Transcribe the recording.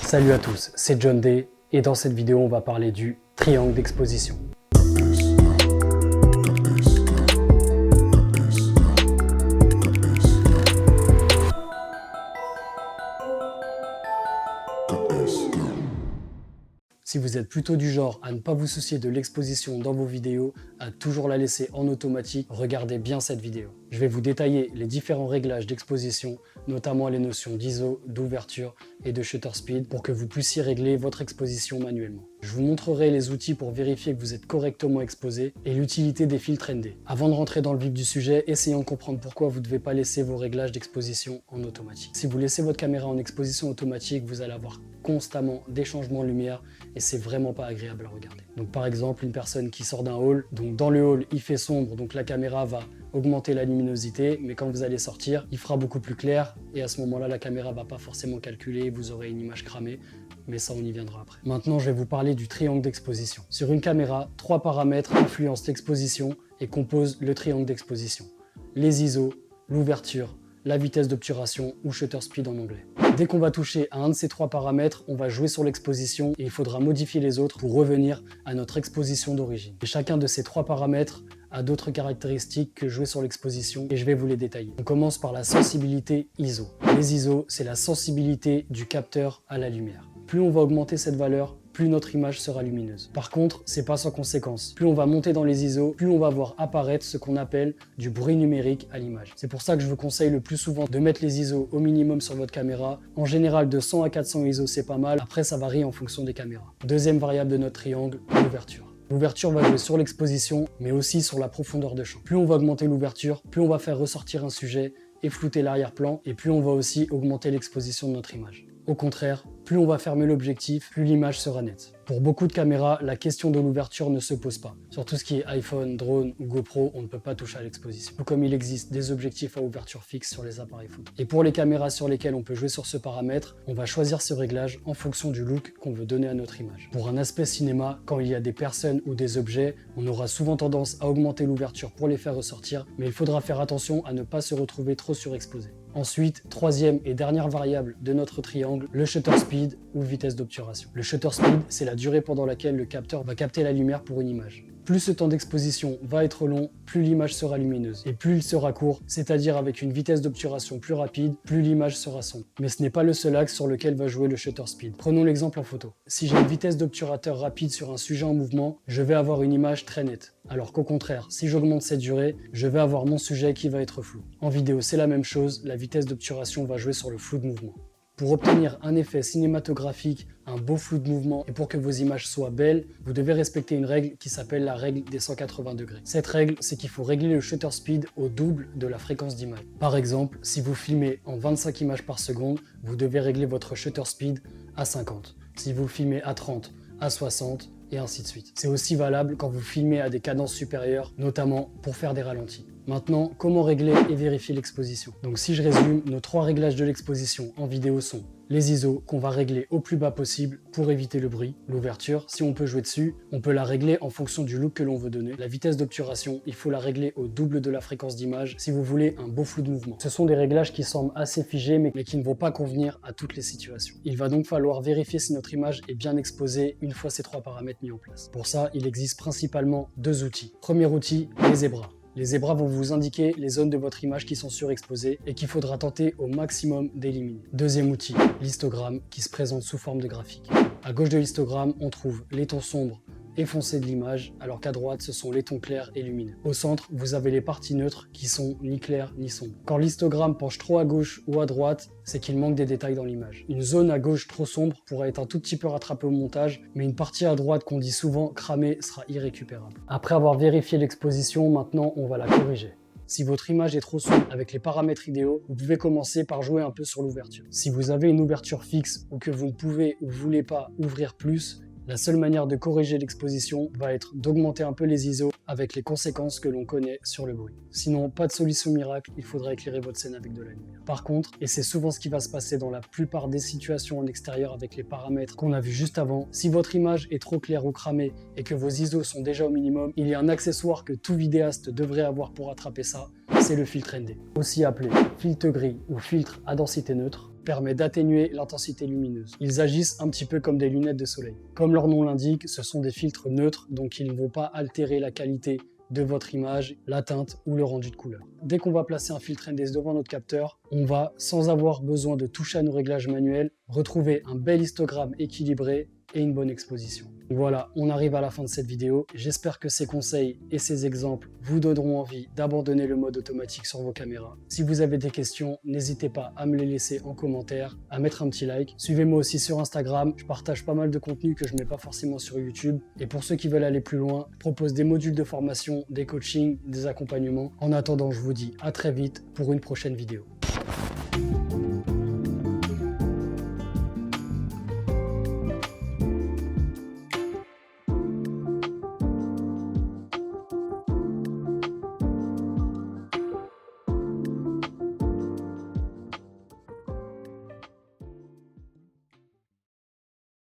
Salut à tous, c'est John Day et dans cette vidéo on va parler du triangle d'exposition. Si vous êtes plutôt du genre à ne pas vous soucier de l'exposition dans vos vidéos, à toujours la laisser en automatique, regardez bien cette vidéo. Je vais vous détailler les différents réglages d'exposition, notamment les notions d'ISO, d'ouverture et de shutter speed pour que vous puissiez régler votre exposition manuellement. Je vous montrerai les outils pour vérifier que vous êtes correctement exposé et l'utilité des filtres ND. Avant de rentrer dans le vif du sujet, essayons de comprendre pourquoi vous ne devez pas laisser vos réglages d'exposition en automatique. Si vous laissez votre caméra en exposition automatique, vous allez avoir constamment des changements de lumière et c'est vraiment pas agréable à regarder. Donc par exemple, une personne qui sort d'un hall, donc dans le hall il fait sombre, donc la caméra va augmenter la luminosité, mais quand vous allez sortir, il fera beaucoup plus clair et à ce moment-là, la caméra va pas forcément calculer, vous aurez une image cramée, mais ça on y viendra après. Maintenant, je vais vous parler du triangle d'exposition. Sur une caméra, 3 paramètres influencent l'exposition et composent le triangle d'exposition. Les ISO, l'ouverture, la vitesse d'obturation ou shutter speed en anglais. Dès qu'on va toucher à un de ces 3 paramètres, on va jouer sur l'exposition et il faudra modifier les autres pour revenir à notre exposition d'origine. Et chacun de ces 3 paramètres a d'autres caractéristiques que jouer sur l'exposition et je vais vous les détailler. On commence par la sensibilité ISO. Les ISO, c'est la sensibilité du capteur à la lumière. Plus on va augmenter cette valeur, plus notre image sera lumineuse. Par contre, c'est pas sans conséquence. Plus on va monter dans les ISO, plus on va voir apparaître ce qu'on appelle du bruit numérique à l'image. C'est pour ça que je vous conseille le plus souvent de mettre les ISO au minimum sur votre caméra. En général, de 100 à 400 ISO, c'est pas mal. Après, ça varie en fonction des caméras. Deuxième variable de notre triangle, l'ouverture. L'ouverture va jouer sur l'exposition, mais aussi sur la profondeur de champ. Plus on va augmenter l'ouverture, plus on va faire ressortir un sujet et flouter l'arrière-plan, et plus on va aussi augmenter l'exposition de notre image. Au contraire, plus on va fermer l'objectif, plus l'image sera nette. Pour beaucoup de caméras, la question de l'ouverture ne se pose pas. Sur tout ce qui est iPhone, drone ou GoPro, on ne peut pas toucher à l'exposition. Tout comme il existe des objectifs à ouverture fixe sur les appareils photo. Et pour les caméras sur lesquelles on peut jouer sur ce paramètre, on va choisir ce réglage en fonction du look qu'on veut donner à notre image. Pour un aspect cinéma, quand il y a des personnes ou des objets, on aura souvent tendance à augmenter l'ouverture pour les faire ressortir, mais il faudra faire attention à ne pas se retrouver trop surexposé. Ensuite, troisième et dernière variable de notre triangle, le shutter speed ou vitesse d'obturation. Le shutter speed, c'est la durée pendant laquelle le capteur va capter la lumière pour une image. Plus ce temps d'exposition va être long, plus l'image sera lumineuse. Et plus il sera court, c'est-à-dire avec une vitesse d'obturation plus rapide, plus l'image sera sombre. Mais ce n'est pas le seul axe sur lequel va jouer le shutter speed. Prenons l'exemple en photo. Si j'ai une vitesse d'obturateur rapide sur un sujet en mouvement, je vais avoir une image très nette. Alors qu'au contraire, si j'augmente cette durée, je vais avoir mon sujet qui va être flou. En vidéo, c'est la même chose, la vitesse d'obturation va jouer sur le flou de mouvement. Pour obtenir un effet cinématographique, un beau flou de mouvement et pour que vos images soient belles, vous devez respecter une règle qui s'appelle la règle des 180 degrés. Cette règle, c'est qu'il faut régler le shutter speed au double de la fréquence d'image. Par exemple, si vous filmez en 25 images par seconde, vous devez régler votre shutter speed à 50. Si vous filmez à 30, à 60, et ainsi de suite. C'est aussi valable quand vous filmez à des cadences supérieures, notamment pour faire des ralentis. Maintenant, comment régler et vérifier l'exposition? Donc si je résume, nos 3 réglages de l'exposition en vidéo sont les ISO qu'on va régler au plus bas possible pour éviter le bruit. L'ouverture, si on peut jouer dessus, on peut la régler en fonction du look que l'on veut donner. La vitesse d'obturation, il faut la régler au double de la fréquence d'image si vous voulez un beau flou de mouvement. Ce sont des réglages qui semblent assez figés mais qui ne vont pas convenir à toutes les situations. Il va donc falloir vérifier si notre image est bien exposée une fois ces 3 paramètres mis en place. Pour ça, il existe principalement 2 outils. Premier outil, les zébras. Les zébras vont vous indiquer les zones de votre image qui sont surexposées et qu'il faudra tenter au maximum d'éliminer. Deuxième outil, l'histogramme qui se présente sous forme de graphique. À gauche de l'histogramme, on trouve les tons sombres et foncés de l'image, alors qu'à droite, ce sont les tons clairs et lumineux. Au centre, vous avez les parties neutres qui sont ni claires ni sombres. Quand l'histogramme penche trop à gauche ou à droite, c'est qu'il manque des détails dans l'image. Une zone à gauche trop sombre pourra être un tout petit peu rattrapée au montage, mais une partie à droite qu'on dit souvent cramée sera irrécupérable. Après avoir vérifié l'exposition, maintenant on va la corriger. Si votre image est trop sombre avec les paramètres idéaux, vous pouvez commencer par jouer un peu sur l'ouverture. Si vous avez une ouverture fixe ou que vous ne pouvez ou voulez pas ouvrir plus, la seule manière de corriger l'exposition va être d'augmenter un peu les ISO avec les conséquences que l'on connaît sur le bruit. Sinon, pas de solution miracle, il faudra éclairer votre scène avec de la lumière. Par contre, et c'est souvent ce qui va se passer dans la plupart des situations en extérieur avec les paramètres qu'on a vus juste avant, si votre image est trop claire ou cramée et que vos ISO sont déjà au minimum, il y a un accessoire que tout vidéaste devrait avoir pour attraper ça, c'est le filtre ND. Aussi appelé filtre gris ou filtre à densité neutre. permet d'atténuer l'intensité lumineuse. Ils agissent un petit peu comme des lunettes de soleil. Comme leur nom l'indique, ce sont des filtres neutres, donc ils ne vont pas altérer la qualité de votre image, la teinte ou le rendu de couleur. Dès qu'on va placer un filtre NDS devant notre capteur, on va, sans avoir besoin de toucher à nos réglages manuels, retrouver un bel histogramme équilibré et une bonne exposition. Voilà, on arrive à la fin de cette vidéo. J'espère que ces conseils et ces exemples vous donneront envie d'abandonner le mode automatique sur vos caméras. Si vous avez des questions, n'hésitez pas à me les laisser en commentaire, à mettre un petit like. Suivez-moi aussi sur Instagram, je partage pas mal de contenu que je ne mets pas forcément sur YouTube. Et pour ceux qui veulent aller plus loin, je propose des modules de formation, des coachings, des accompagnements. En attendant, je vous dis à très vite pour une prochaine vidéo.